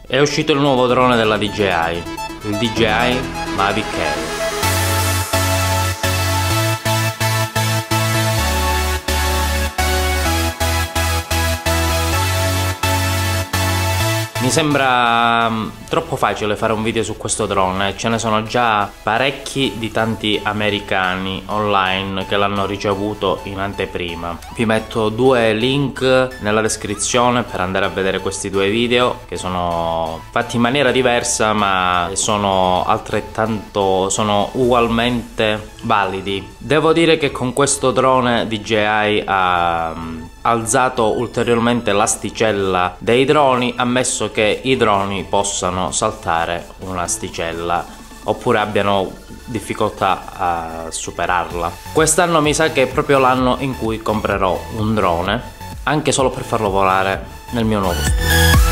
È uscito il nuovo drone della DJI, il DJI Mavic Air. Mi sembra troppo facile fare un video su questo drone, ce ne sono già parecchi di tanti americani online che l'hanno ricevuto in anteprima. Vi metto due link nella descrizione per andare a vedere questi due video che sono fatti in maniera diversa ma sono ugualmente validi. Devo dire che con questo drone DJI ha alzato ulteriormente l'asticella dei droni, ammesso che i droni possano saltare un'asticella oppure abbiano difficoltà a superarla. Quest'anno mi sa che è proprio l'anno in cui comprerò un drone, anche solo per farlo volare nel mio nuovo studio.